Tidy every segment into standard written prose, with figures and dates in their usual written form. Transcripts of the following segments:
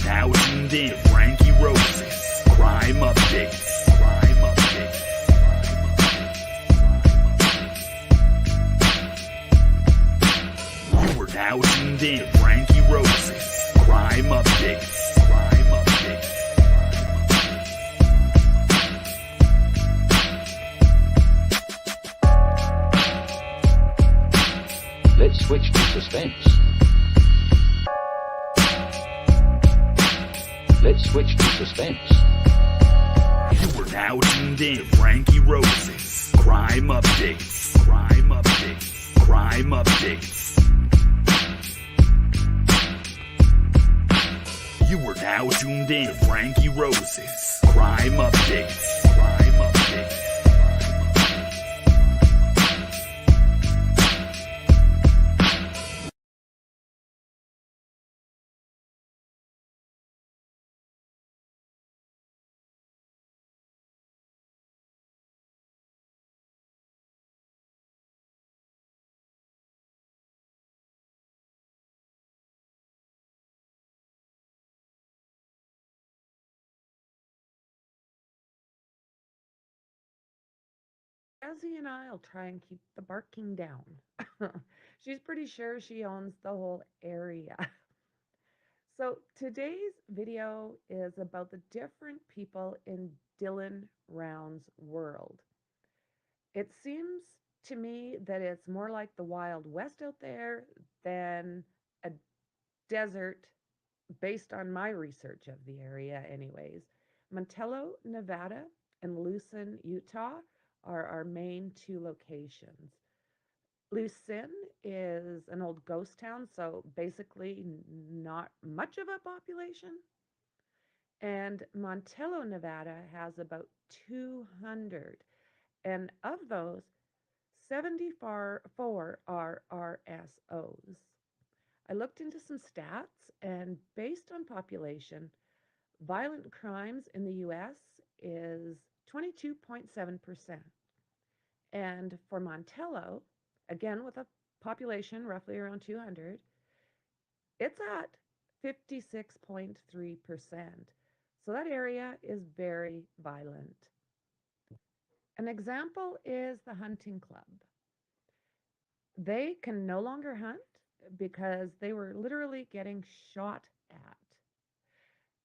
now tuned in to Frankyrose's Crime Updates. Crime Updates. You are now tuned in to Frankyrose's Crime Updates. Crime Updates. Let's switch to suspense. Let's switch to suspense. You are now tuned in to Frankyrose's Crime Updates. Crime Updates. Crime Updates. You are now tuned in to Frankyrose's Crime Updates. Crime Updates. Jazzy and I'll try and keep the barking down. She's pretty sure she owns the whole area. So today's video is about the different people in Dylan Round's world. It seems to me that it's more like the Wild West out there than a desert based on my research of the area anyways. Montello, Nevada and Lucin, Utah are our main two locations. Lucin is an old ghost town, so basically not much of a population. And Montello, Nevada has about 200. And of those, 74 are RSOs. I looked into some stats, and based on population, violent crimes in the US is 22.7%. And for Montello, again with a population roughly around 200, it's at 56.3%. So that area is very violent. An example is the hunting club. They can no longer hunt because they were literally getting shot at.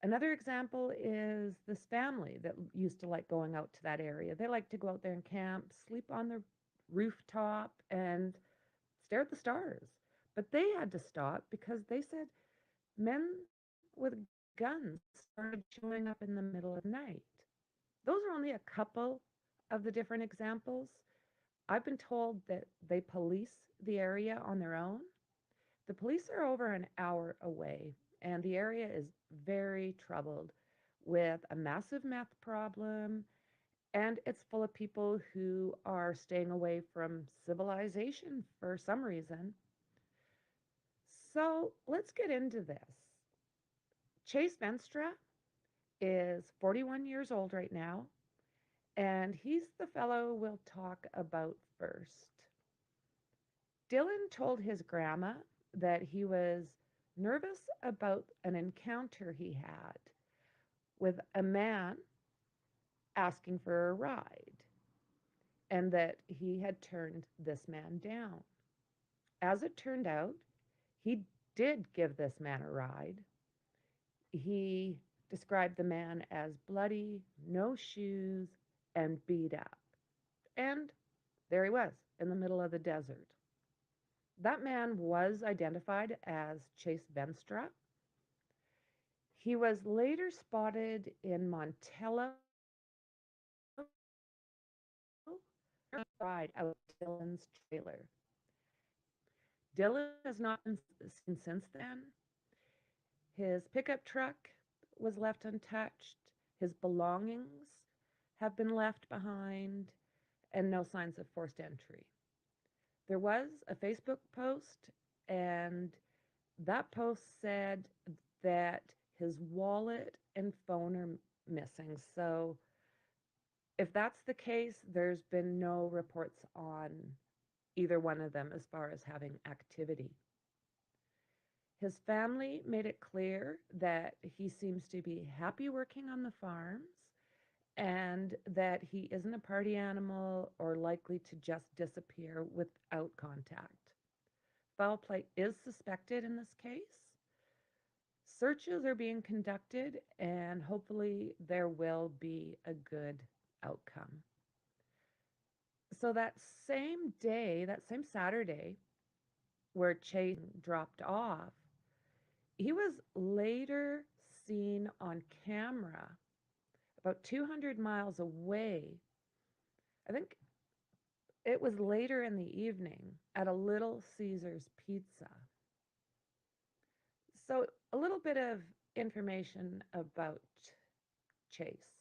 Another example is this family that used to like going out to that area. They like to go out there and camp, sleep on the rooftop, and stare at the stars. But they had to stop because they said men with guns started showing up in the middle of the night. Those are only a couple of the different examples. I've been told that they police the area on their own. The police are over an hour away, and the area is very troubled with a massive meth problem, and it's full of people who are staying away from civilization for some reason. So let's get into this. Chase Venstra is 41 years old right now, and he's the fellow we'll talk about first. Dylan told his grandma that he was nervous about an encounter he had with a man asking for a ride, and that he had turned this man down. As it turned out, he did give this man a ride. He described the man as bloody, no shoes, and beat up. And there he was in the middle of the desert. That man was identified as Chase Venstra. He was later spotted in Montello, ride out Dylan's trailer. Dylan has not been seen since then. His pickup truck was left untouched. His belongings have been left behind, and no signs of forced entry. There was a Facebook post, and that post said that his wallet and phone are missing. So if that's the case, there's been no reports on either one of them as far as having activity. His family made it clear that he seems to be happy working on the farms and that he isn't a party animal or likely to just disappear without contact. Foul play is suspected in this case. Searches are being conducted, and hopefully, there will be a good outcome. So, that same day, that same Saturday, where Chase dropped off, he was later seen on camera about 200 miles away. I think it was later in the evening at a Little Caesars Pizza. So, a little bit of information about Chase.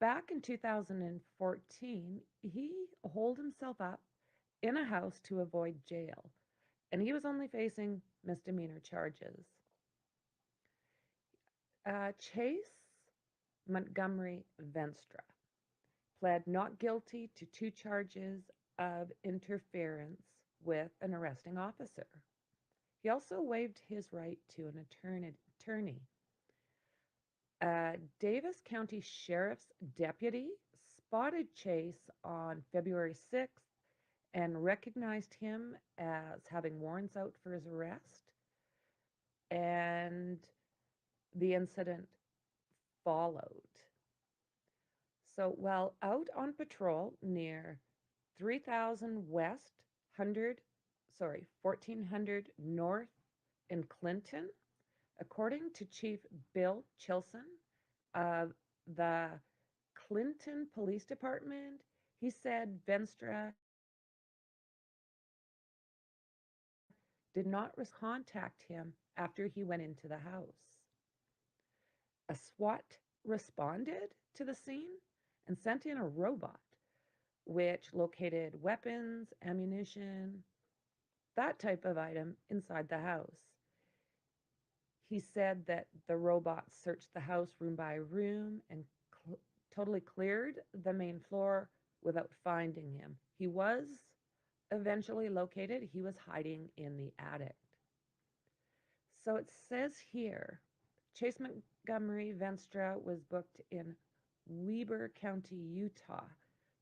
Back in 2014, he holed himself up in a house to avoid jail, and he was only facing misdemeanor charges. Chase Montgomery Venstra pled not guilty to two charges of interference with an arresting officer. He also waived his right to an attorney. Davis County Sheriff's deputy spotted Chase on February 6th and recognized him as having warrants out for his arrest, and the incident followed. So while out on patrol near 3000 West 1400 North in Clinton, according to Chief Bill Chilson of the Clinton Police Department, he said Venstra did not contact him after he went into the house. A SWAT responded to the scene and sent in a robot, which located weapons, ammunition, that type of item inside the house. He said that the robot searched the house room by room and totally cleared the main floor without finding him. He was eventually located. He was hiding in the attic. So it says here, Chase Montgomery Venstra was booked in Weber County, Utah,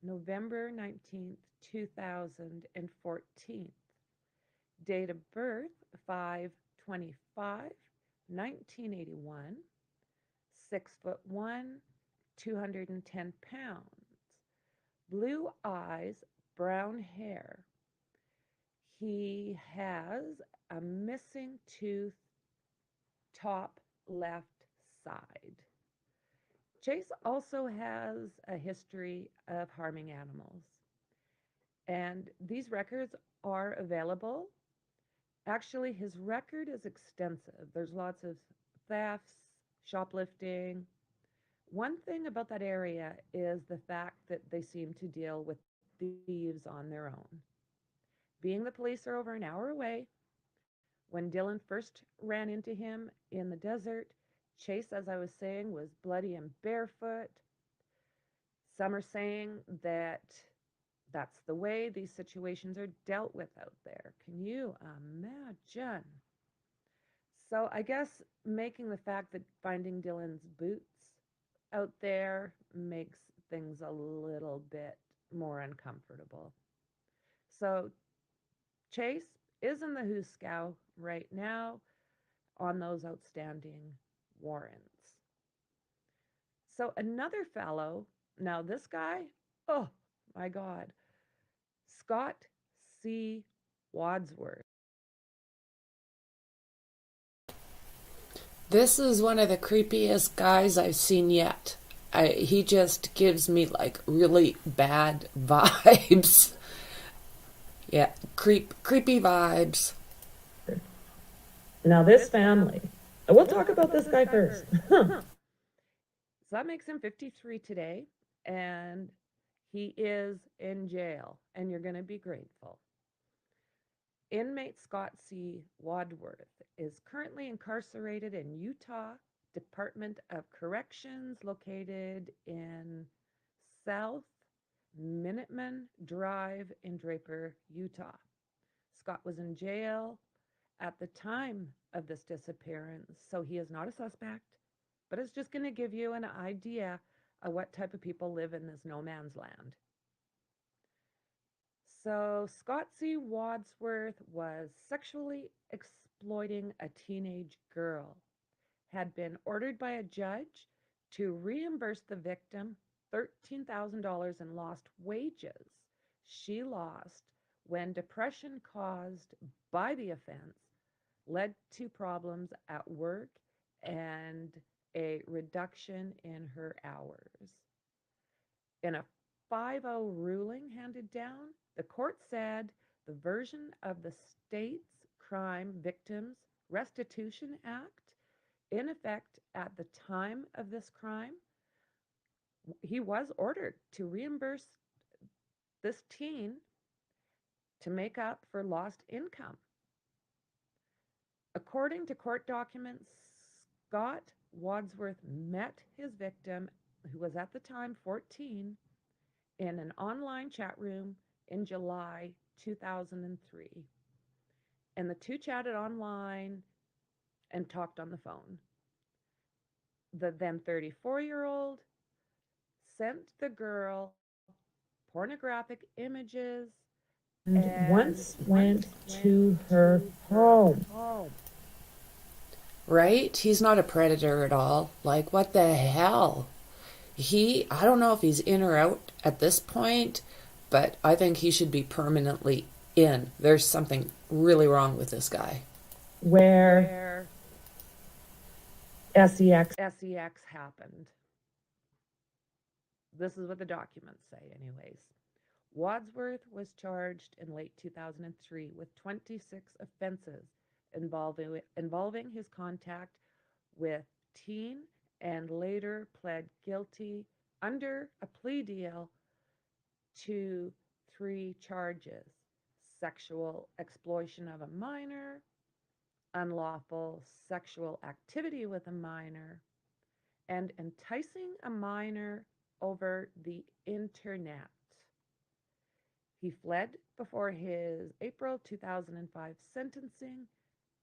November 19th, 2014. Date of birth, 5/25, 1981, 6'1", 210 pounds, blue eyes, brown hair. He has a missing tooth, top left side. Chase also has a history of harming animals, and these records are available. Actually, his record is extensive. There's lots of thefts, shoplifting. One thing about that area is the fact that they seem to deal with thieves on their own. Being the police are over an hour away, when Dylan first ran into him in the desert, Chase, as I was saying, was bloody and barefoot. Some are saying that that's the way these situations are dealt with out there. Can you imagine? So I guess making the fact that finding Dylan's boots out there makes things a little bit more uncomfortable. So Chase is in the Hooskow right now on those outstanding warrants. So another fellow, now this guy, oh my God, Scott C. Wadsworth. This is one of the creepiest guys I've seen yet. He just gives me like really bad vibes. Yeah, creepy vibes. Now this family, we'll talk about this guy first. So that makes him 53 today, and he is in jail, and you're going to be grateful. Inmate Scott C. Wadsworth is currently incarcerated in Utah Department of Corrections, located in South Minuteman Drive in Draper, Utah. Scott was in jail at the time of this disappearance. So he is not a suspect, but it's just going to give you an idea of what type of people live in this no man's land. So Scott C. Wadsworth was sexually exploiting a teenage girl, had been ordered by a judge to reimburse the victim $13,000 in lost wages she lost when depression caused by the offense led to problems at work and a reduction in her hours. In a 5-0 ruling handed down, the court said the version of the state's Crime Victims Restitution Act, in effect at the time of this crime, he was ordered to reimburse this teen to make up for lost income. According to court documents, Scott Wadsworth met his victim, who was at the time 14, in an online chat room in July 2003. And the two chatted online and talked on the phone. The then 34-year-old sent the girl pornographic images and once went to her home. Right? He's not a predator at all. Like, what the hell? I don't know if he's in or out at this point, but I think he should be permanently in. There's something really wrong with this guy. Where sex happened. This is what the documents say, anyways. Wadsworth was charged in late 2003 with 26 offenses involving his contact with teen, and later pled guilty under a plea deal to 3 charges: sexual exploitation of a minor, unlawful sexual activity with a minor, and enticing a minor over the internet. He fled before his April 2005 sentencing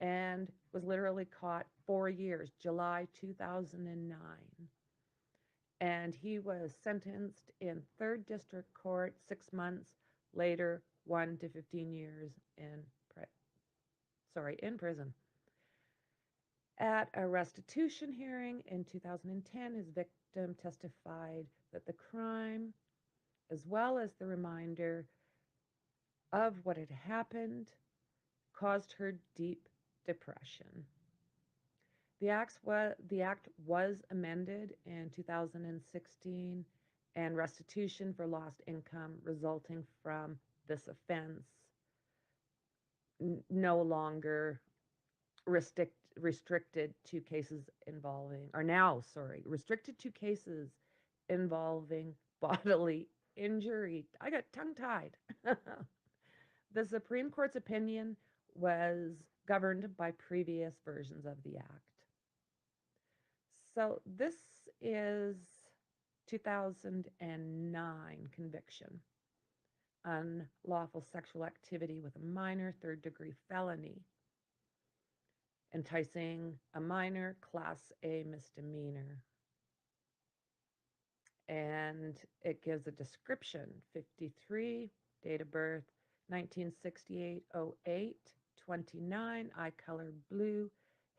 and was literally caught 4 years, July 2009. And he was sentenced in 3rd District Court 6 months later, 1 to 15 years in prison. At a restitution hearing in 2010, his victim testified that the crime, as well as the reminder of what had happened, caused her deep depression. The act was amended in 2016, and restitution for lost income resulting from this offense no longer restricted to cases involving bodily injury. I got tongue-tied. The Supreme Court's opinion was governed by previous versions of the act. So this is 2009 conviction. Unlawful sexual activity with a minor, 3rd-degree felony. Enticing a minor, Class A misdemeanor. And it gives a description: 53, date of birth 1968-08, 29, eye color blue,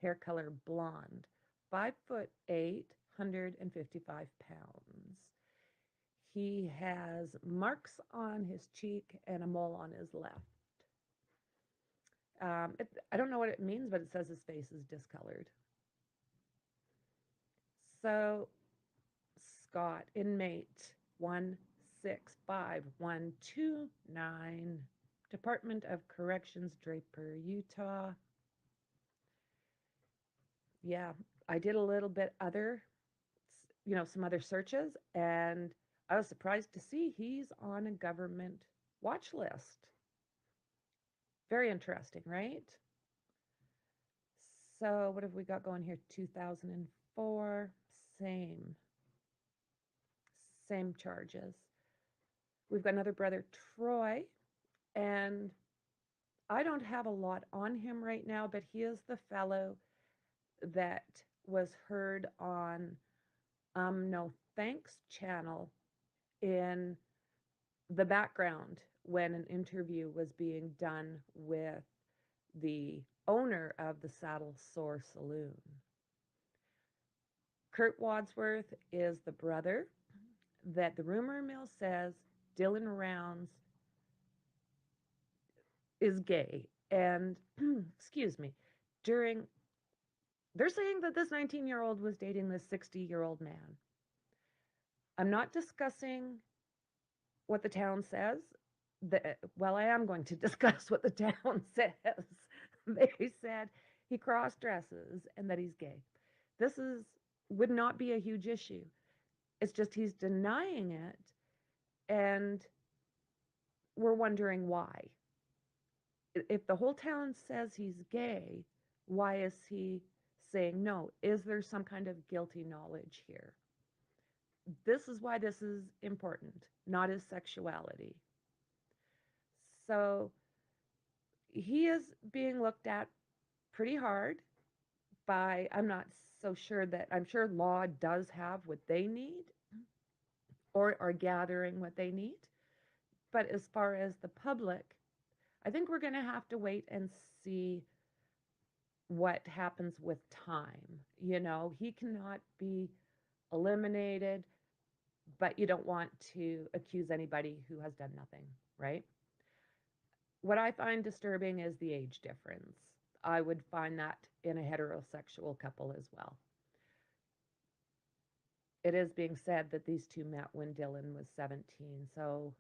hair color blonde, 5'8", 155 pounds. He has marks on his cheek and a mole on his left. I don't know what it means, but it says his face is discolored. So, Scott, inmate 165129, Department of Corrections, Draper, Utah. Yeah, I did a little bit some other searches, and I was surprised to see he's on a government watch list. Very interesting, right? So what have we got going here? 2004, same charges. We've got another brother, Troy, and I don't have a lot on him right now, but he is the fellow that was heard on No Thanks channel in the background when an interview was being done with the owner of the Saddle Sore Saloon. Kurt Wadsworth is the brother that the rumor mill says Dylan Rounds is gay. And, excuse me, during, they're saying that this 19-year-old was dating this 60-year-old man. I'm not discussing what the town says. Well, I am going to discuss what the town says. They said he cross dresses and that he's gay. This would not be a huge issue. It's just he's denying it, and we're wondering why. If the whole town says he's gay, why is he saying no? Is there some kind of guilty knowledge here? This is why this is important, not his sexuality. So he is being looked at pretty hard by, I'm not so sure that, I'm sure law does have what they need or are gathering what they need. But as far as the public, I think we're going to have to wait and see what happens with time. You know, he cannot be eliminated, but you don't want to accuse anybody who has done nothing, right? What I find disturbing is the age difference. I would find that in a heterosexual couple as well. It is being said that these two met when Dylan was 17, so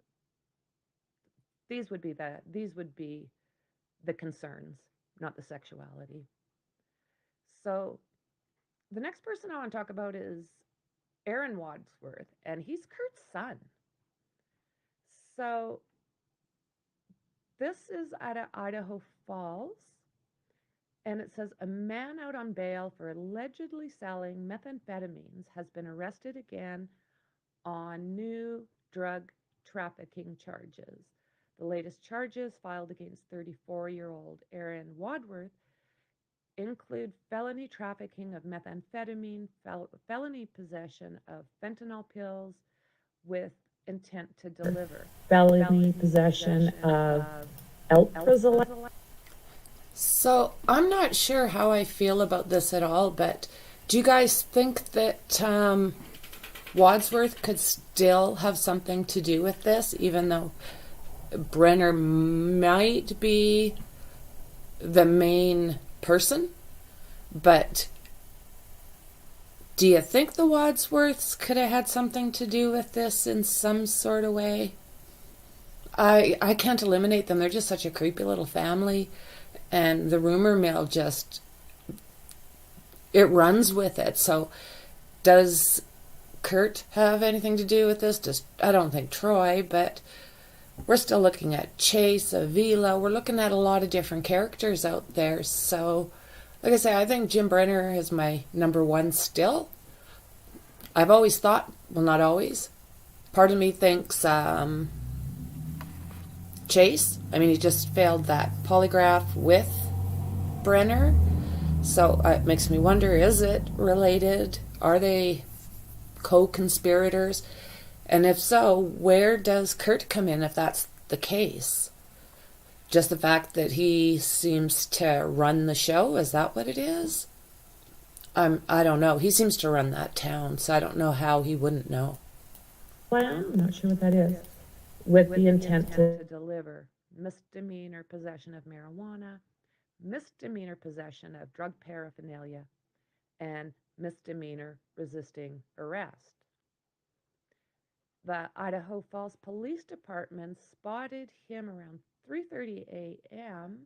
these would be the concerns, not the sexuality. So the next person I want to talk about is Aaron Wadsworth, and he's Kurt's son. So this is out of Idaho Falls, and it says a man out on bail for allegedly selling methamphetamines has been arrested again on new drug trafficking charges. The latest charges filed against 34-year-old Aaron Wadsworth include felony trafficking of methamphetamine, felony possession of fentanyl pills with intent to deliver, Felony possession of Eltrazolite. So I'm not sure how I feel about this at all, but do you guys think that Wadsworth could still have something to do with this, even though Brenner might be the main person? But do you think the Wadsworths could have had something to do with this in some sort of way? I can't eliminate them. They're just such a creepy little family, and the rumor mill just, it runs with it. So does Kurt have anything to do with this? I don't think Troy, but we're still looking at Chase, Avila. We're looking at a lot of different characters out there. So, like I say, I think Jim Brenner is my number one still. I've always thought, well, not always. Part of me thinks Chase. I mean, he just failed that polygraph with Brenner. So it makes me wonder, is it related? Are they co-conspirators? And if so, where does Kurt come in if that's the case? Just the fact that he seems to run the show, is that what it is? I don't know. He seems to run that town, so I don't know how he wouldn't know. Well, I'm not sure what that is. With the intent to deliver, misdemeanor possession of marijuana, misdemeanor possession of drug paraphernalia, and misdemeanor resisting arrest. The Idaho Falls Police Department spotted him around 3:30 a.m.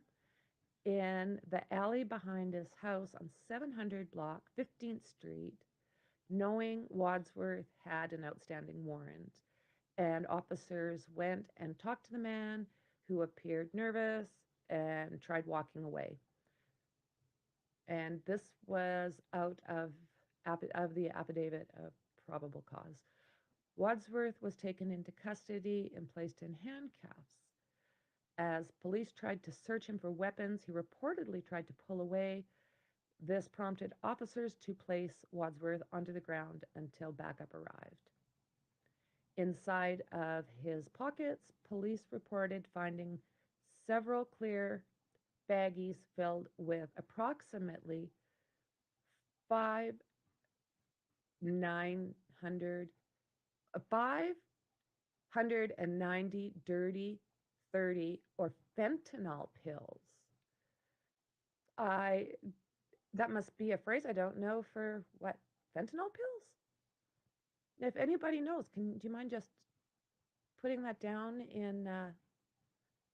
in the alley behind his house on 700 block 15th Street, knowing Wadsworth had an outstanding warrant. And officers went and talked to the man, who appeared nervous and tried walking away. And this was out of the affidavit of probable cause. Wadsworth was taken into custody and placed in handcuffs. As police tried to search him for weapons, he reportedly tried to pull away. This prompted officers to place Wadsworth onto the ground until backup arrived. Inside of his pockets, police reported finding several clear baggies filled with approximately 5,900, 590 dirty 30 or fentanyl pills. I That must be a phrase I don't know for what fentanyl pills. If anybody knows, do you mind just putting that down in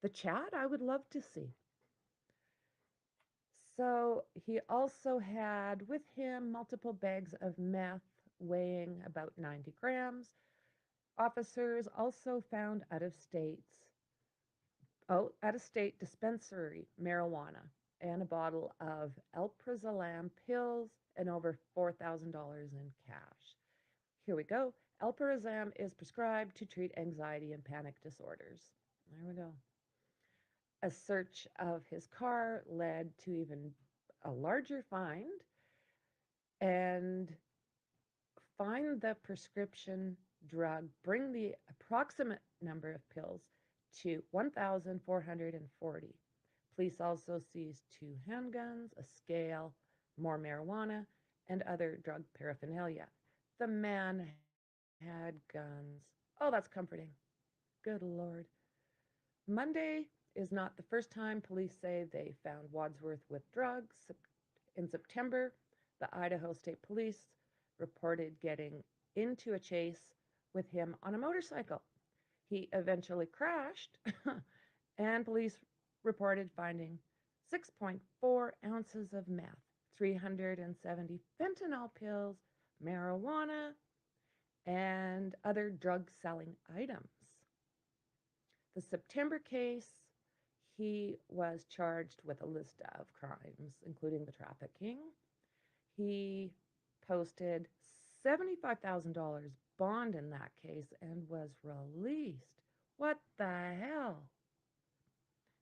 the chat? I would love to see. So he also had with him multiple bags of meth weighing about 90 grams. Officers also found out of state dispensary marijuana and a bottle of alprazolam pills and over $4,000 in cash. Here we go. Alprazolam is prescribed to treat anxiety and panic disorders. There we go. A search of his car led to even a larger find and find the prescription drug, bring the approximate number of pills to 1,440. Police also seized 2 handguns, a scale, more marijuana, and other drug paraphernalia. The man had guns. Oh, that's comforting. Good Lord. Monday is not the first time police say they found Wadsworth with drugs. In September, the Idaho State Police reported getting into a chase with him on a motorcycle. He eventually crashed, and police reported finding 6.4 ounces of meth, 370 fentanyl pills, marijuana, and other drug selling items. The September case, he was charged with a list of crimes, including the trafficking. He posted $75,000 bond in that case and was released. What the hell?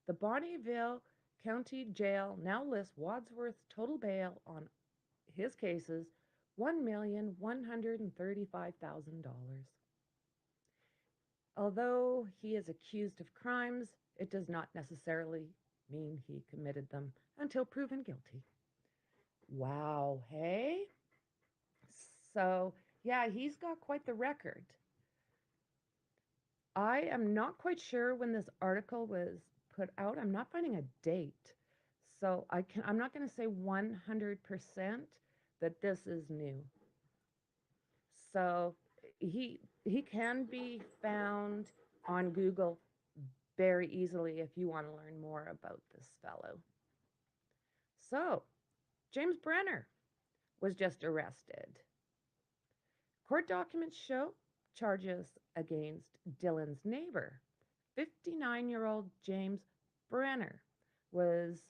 The Bonneville County Jail now lists Wadsworth's total bail on his cases $1,135,000. Although he is accused of crimes, it does not necessarily mean he committed them until proven guilty. Wow, hey? So, yeah, he's got quite the record. I am not quite sure when this article was put out. I'm not finding a date. So I'm not going to say 100% that this is new. So he can be found on Google very easily if you want to learn more about this fellow. So, James Brenner was just arrested. Court documents show charges against Dylan's neighbor. 59-year-old James Brenner was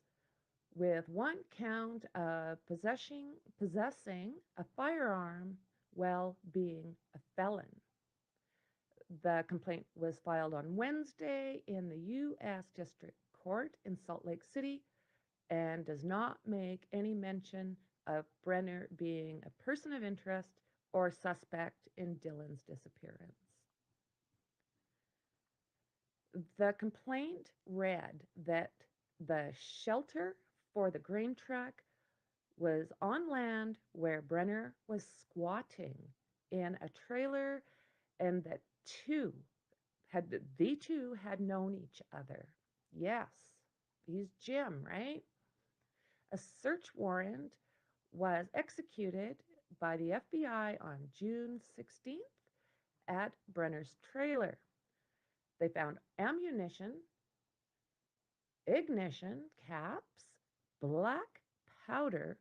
with one count of possessing a firearm while being a felon. The complaint was filed on Wednesday in the U.S. District Court in Salt Lake City and does not make any mention of Brenner being a person of interest or suspect in Dylan's disappearance. The complaint read that the shelter for the grain truck was on land where Brenner was squatting in a trailer and that the two had known each other. Yes, he's Jim, right? A search warrant was executed by the FBI on June 16th at Brenner's trailer. They found ammunition, ignition caps, black powder,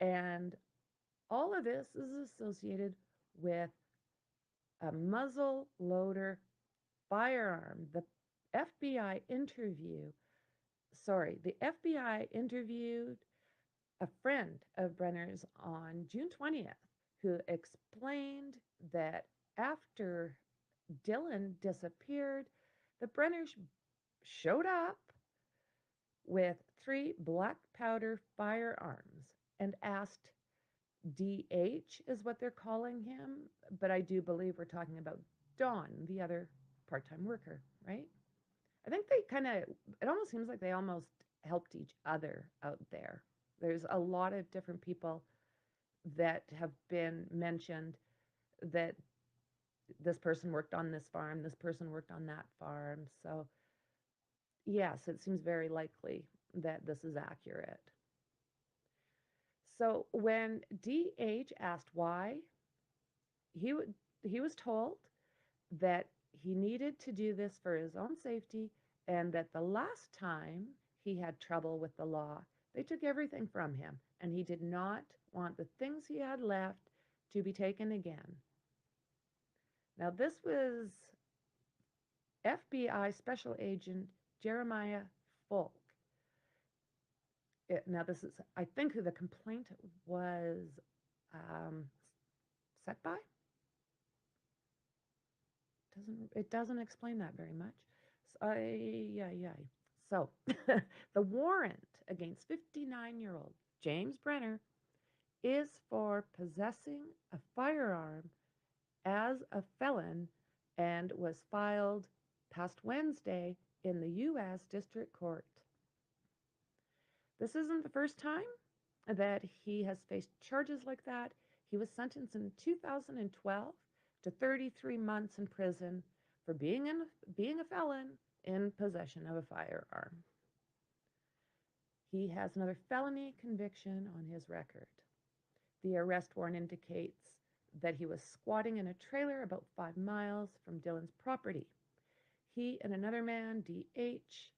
and all of this is associated with a muzzle loader firearm. The FBI interviewed a friend of Brenner's on June 20th who explained that after Dylan disappeared, the Brenners showed up with 3 black powder firearms and asked DH, is what they're calling him, but I do believe we're talking about Don, the other part time worker, right? I think they kind of, it almost seems like they almost helped each other out there. There's a lot of different people that have been mentioned that this person worked on this farm, this person worked on that farm. So, yes, it seems very likely that this is accurate. So, when DH asked why, he would he was told that he needed to do this for his own safety and that the last time he had trouble with the law, they took everything from him and he did not want the things he had left to be taken again. Now, this was FBI Special Agent Jeremiah Folk. Now, this is, I think, who the complaint was um, set by. It doesn't explain that very much. So, the warrant against 59-year-old James Brenner is for possessing a firearm as a felon and was filed past Wednesday in the U.S. District Court. This isn't the first time that he has faced charges like that. He was sentenced in 2012 to 33 months in prison for being a felon in possession of a firearm. He has another felony conviction on his record. The arrest warrant indicates that he was squatting in a trailer about 5 miles from Dylan's property. He and another man, DH,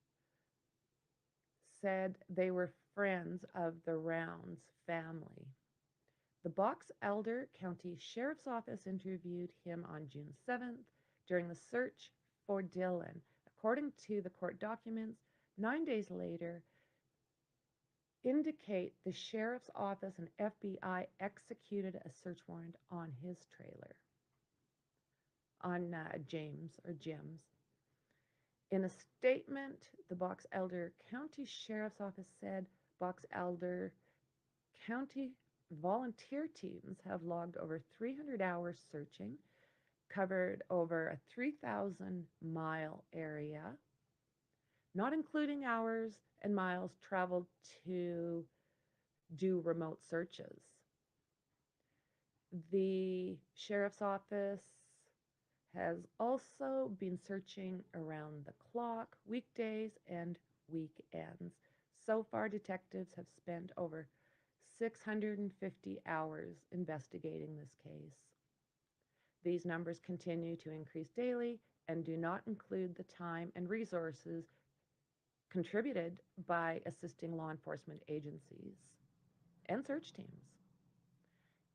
said they were friends of the Rounds family. The Box Elder County Sheriff's Office interviewed him on June 7th during the search for Dylan. According to the court documents, 9 days later, indicate the Sheriff's Office and FBI executed a search warrant on his trailer, on Jim's. In a statement, the Box Elder County Sheriff's Office said Box Elder County volunteer teams have logged over 300 hours searching, covered over a 3,000-mile area, not including hours and miles traveled to do remote searches. The Sheriff's Office has also been searching around the clock, weekdays and weekends. So far, detectives have spent over 650 hours investigating this case. These numbers continue to increase daily and do not include the time and resources contributed by assisting law enforcement agencies and search teams.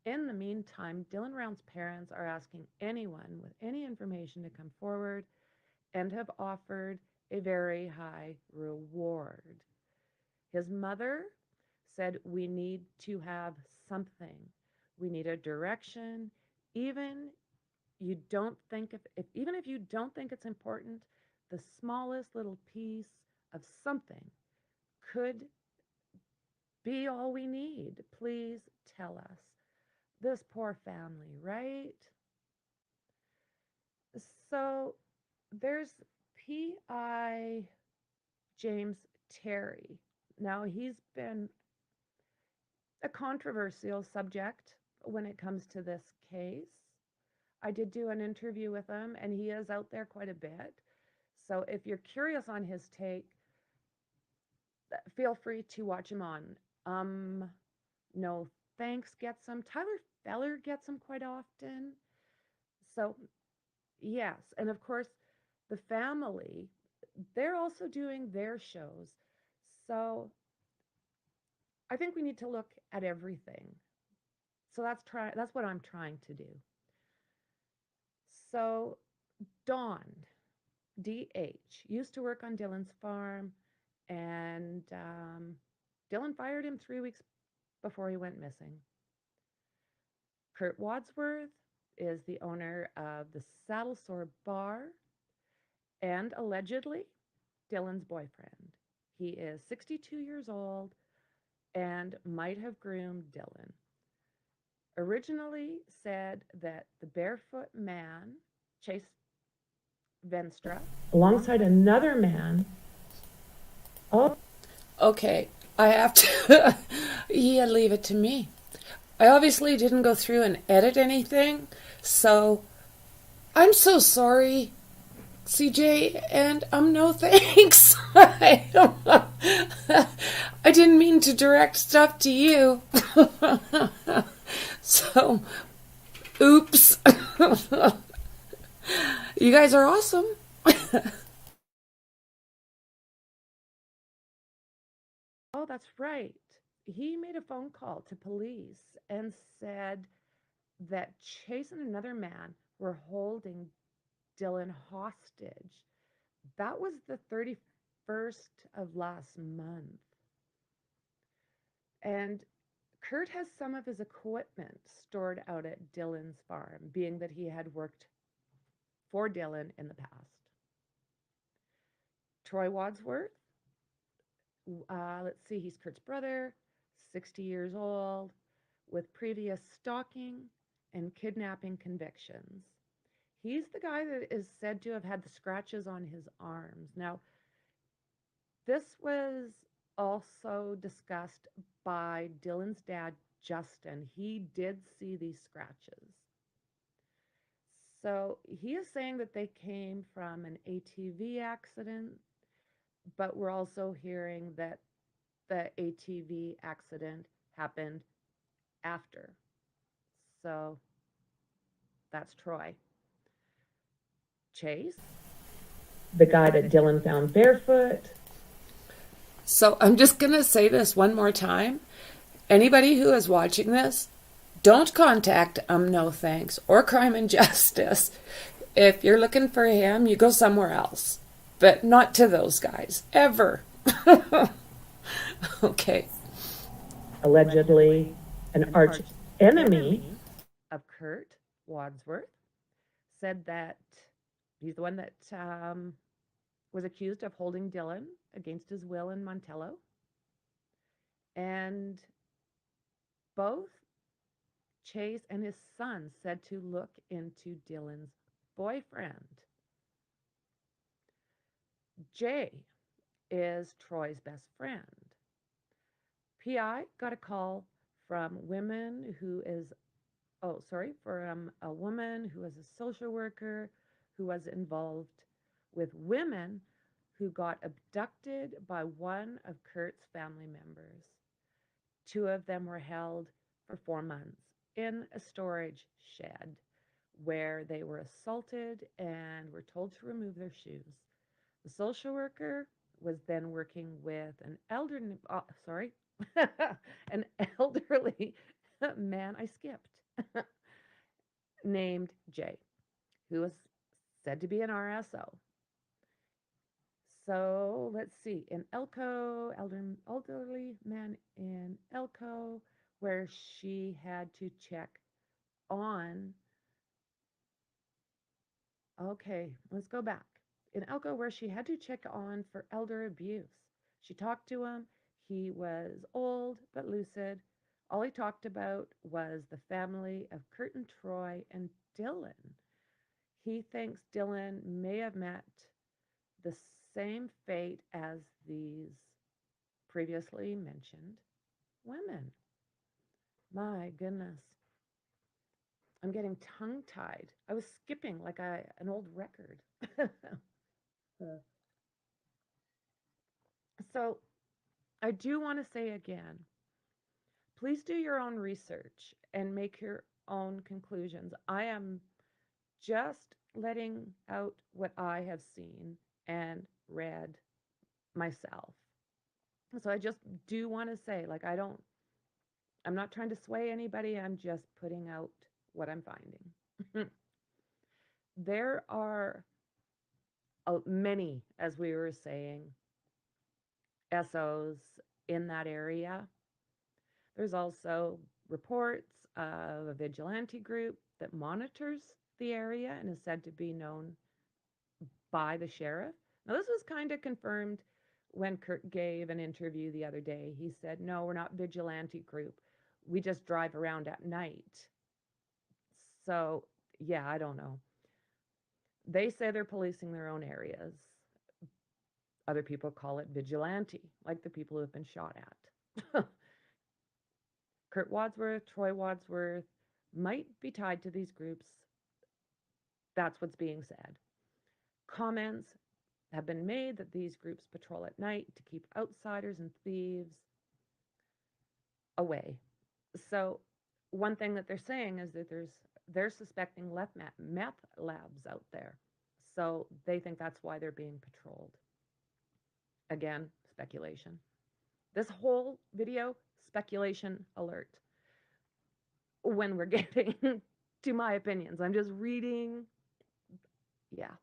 In the meantime, Dylan Round's parents are asking anyone with any information to come forward and have offered a very high reward. His mother said, we need to have something. We need a direction. Even if you don't think it's important, the smallest little piece of something could be all we need. Please tell us. This poor family, right? So there's P.I. James Terry. Now, he's been a controversial subject when it comes to this case. I did do an interview with him, and he is out there quite a bit. So if you're curious on his take, feel free to watch him on No Thanks gets him. Tyler Feller gets him quite often. So, yes. And of course, the family, they're also doing their shows. So I think we need to look at everything. So that's what I'm trying to do. So Don, DH, used to work on Dylan's farm, and Dylan fired him 3 weeks before he went missing. Kurt Wadsworth is the owner of the Saddle Sore Bar, and allegedly Dylan's boyfriend. He is 62 years old and might have groomed Dylan. Originally said that the barefoot man, Chase Venstra, alongside another man. Oh, Okay, I have to. Yeah, leave it to me. I obviously didn't go through and edit anything, so I'm so sorry, CJ, and no thanks. I didn't mean to direct stuff to you. So, oops. You guys are awesome. oh, that's right. He made a phone call to police and said that Chase and another man were holding Dylan hostage. That was the 31st of last month. And Kurt has some of his equipment stored out at Dylan's farm, being that he had worked for Dylan in the past. Troy Wadsworth, let's see, he's Kurt's brother, 60 years old, with previous stalking and kidnapping convictions. He's the guy that is said to have had the scratches on his arms. Now, this was also discussed by Dylan's dad, Justin. He did see these scratches. So he is saying that they came from an ATV accident, but we're also hearing that the ATV accident happened after. So that's Troy. Chase? the guy that Dylan found barefoot. So I'm just going to say this one more time. Anybody who is watching this, don't contact No Thanks or Crime and Justice. If you're looking for him, you go somewhere else. But not to those guys. Ever. Okay. Allegedly an arch enemy. Of Kurt Wadsworth, said that he's the one that was accused of holding Dylan against his will in Montello. And both Chase and his son said to look into Dylan's boyfriend. Jay is Troy's best friend. PI got a call from from a woman who was a social worker who was involved with women who got abducted by one of Kurt's family members. 2 of them were held for 4 months in a storage shed where they were assaulted and were told to remove their shoes. The social worker was then working with an elderly man I skipped named Jay, who was said to be an RSO. So let's see, in Elko, elderly man in Elko, where she had to check on. Okay, let's go back. In Elko, where she had to check on for elder abuse. She talked to him. He was old but lucid. All he talked about was the family of Kurt and Troy and Dylan. He thinks Dylan may have met the same fate as these previously mentioned women. My goodness. I'm getting tongue-tied. I was skipping like an old record. So I do want to say again, please do your own research and make your own conclusions. I am just letting out what I have seen and read myself. So I just do want to say, like, I'm not trying to sway anybody. I'm just putting out what I'm finding. There are many, as we were saying, SOs in that area. There's also reports of a vigilante group that monitors the area and is said to be known by the sheriff Now, this was kind of confirmed when Kurt gave an interview the other day. He said, no, we're not vigilante group. We just drive around at night. So, yeah, I don't know. They say they're policing their own areas. Other people call it vigilante, like the people who have been shot at. Kurt Wadsworth, Troy Wadsworth might be tied to these groups. That's what's being said. Comments have been made that these groups patrol at night to keep outsiders and thieves away. So, one thing that they're saying is that they're suspecting meth labs out there. So, they think that's why they're being patrolled. Again, speculation. This whole video, speculation alert. When we're getting to my opinions, I'm just reading. Yeah.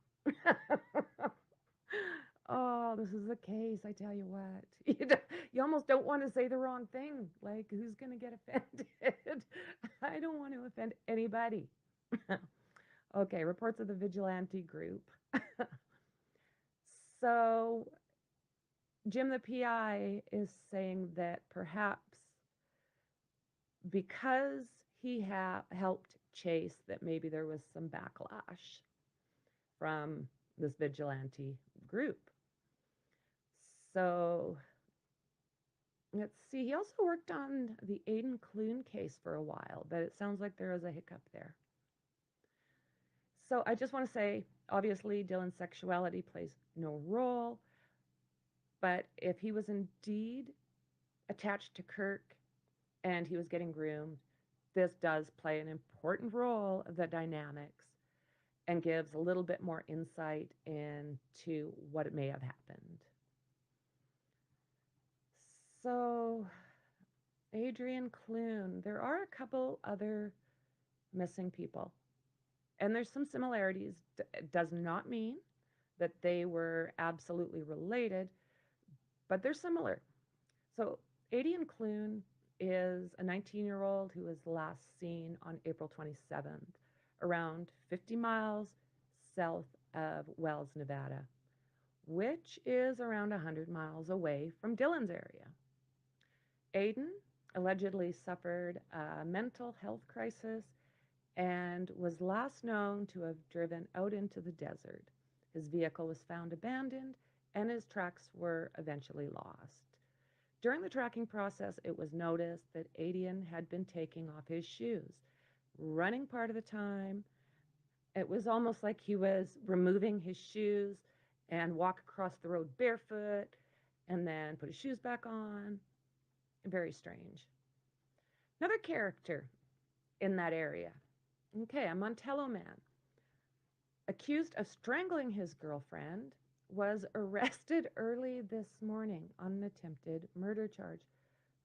Oh, this is a case, I tell you what. You almost don't want to say the wrong thing. Like, who's going to get offended? I don't want to offend anybody. Okay, reports of the vigilante group. So, Jim the PI is saying that perhaps because he helped Chase, that maybe there was some backlash from this vigilante group. So let's see. He also worked on the Aidan Clune case for a while, but it sounds like there was a hiccup there. So I just want to say, obviously, Dylan's sexuality plays no role, but if he was indeed attached to Kirk and he was getting groomed, this does play an important role of the dynamics and gives a little bit more insight into what may have happened. So, Adrian Clune, there are a couple other missing people, and there's some similarities. It does not mean that they were absolutely related, but they're similar. So, Adrian Clune is a 19-year-old who was last seen on April 27th, around 50 miles south of Wells, Nevada, which is around 100 miles away from Dylan's area. Aidan allegedly suffered a mental health crisis and was last known to have driven out into the desert. His vehicle was found abandoned and his tracks were eventually lost. During the tracking process, it was noticed that Aidan had been taking off his shoes, running part of the time. It was almost like he was removing his shoes and walk across the road barefoot and then put his shoes back on. Very strange. Another character in that area. Okay, a Montello man, accused of strangling his girlfriend, was arrested early this morning on an attempted murder charge.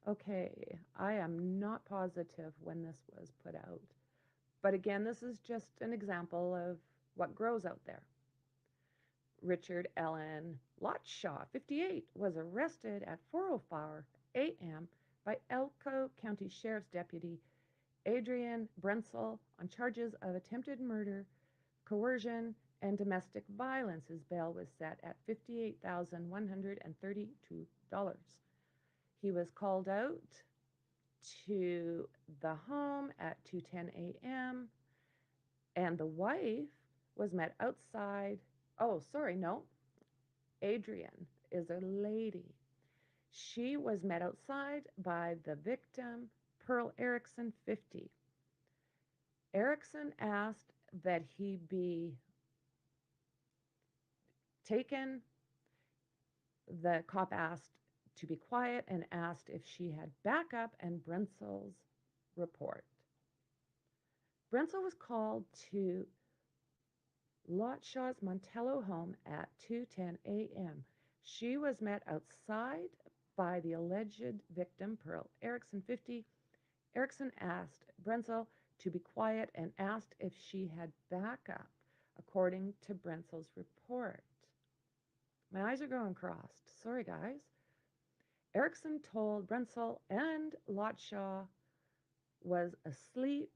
Okay, I am not positive when this was put out. But again, this is just an example of what grows out there. Richard Allen Lotshaw, 58, was arrested at 4:04 a.m. by Elko County Sheriff's Deputy Adrian Brensel on charges of attempted murder, coercion, and domestic violence. His bail was set at $58,132. He was called out to the home at 2:10 a.m. and the wife was met outside. Oh, sorry, no. Adrian is a lady. She was met outside by the victim, Pearl Erickson, 50. Erickson asked that he be taken. The cop asked to be quiet and asked if she had backup and Brensel's report. Brensel was called to Lotshaw's Montello home at 2:10 a.m. She was met outside by the alleged victim, Pearl Erickson, 50. Erickson asked Brensel to be quiet and asked if she had backup, according to Brensel's report. My eyes are going crossed. Sorry, guys. Erickson told Brensel and Lotshaw was asleep,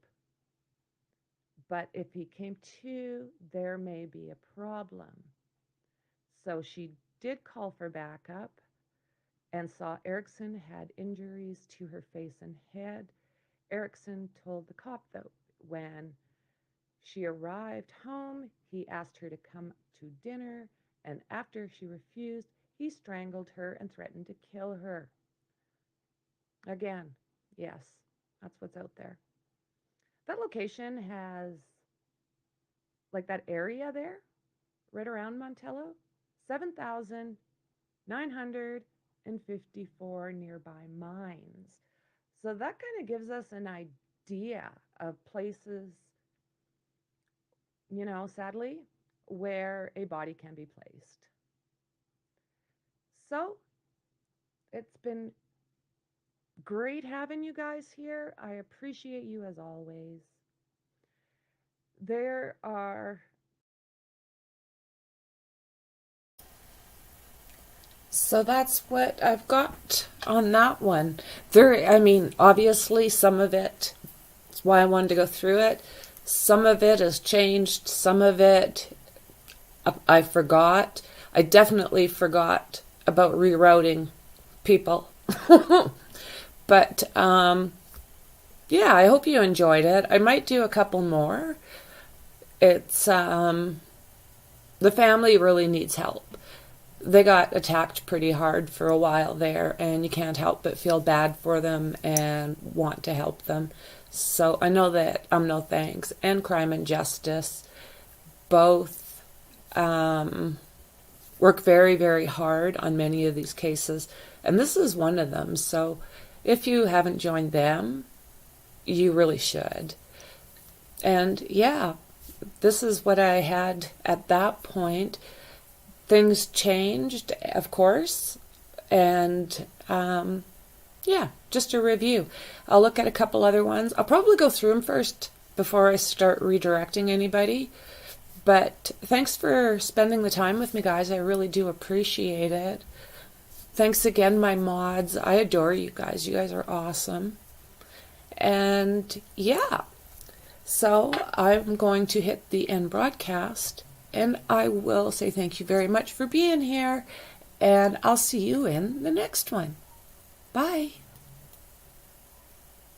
but if he came to, there may be a problem. So she did call for backup and saw Erickson had injuries to her face and head. Erickson told the cop, though, when she arrived home, he asked her to come to dinner, and after she refused, he strangled her and threatened to kill her. Again, yes, that's what's out there. That location has, like that area there, right around Montello, 7,954 nearby mines. So that kind of gives us an idea of places, sadly, where a body can be placed. So it's been great having you guys here. I appreciate you as always. There are So that's what I've got on that one. Obviously some of it, that's why I wanted to go through it. Some of it has changed. Some of it I forgot. I definitely forgot about rerouting people. But, yeah, I hope you enjoyed it. I might do a couple more. It's, the family really needs help. They got attacked pretty hard for a while there, and you can't help but feel bad for them and want to help them. So I know that No Thanks and Crime and Justice both work very, very hard on many of these cases, and this is one of them. So if you haven't joined them, you really should. And yeah, this is what I had at that point. Things changed, of course, and yeah, just a review. I'll look at a couple other ones. I'll probably go through them first before I start redirecting anybody. But thanks for spending the time with me, guys. I really do appreciate it. Thanks again, my mods. I adore you guys. You guys are awesome. And yeah, so I'm going to hit the end broadcast. And I will say thank you very much for being here. And I'll see you in the next one. Bye.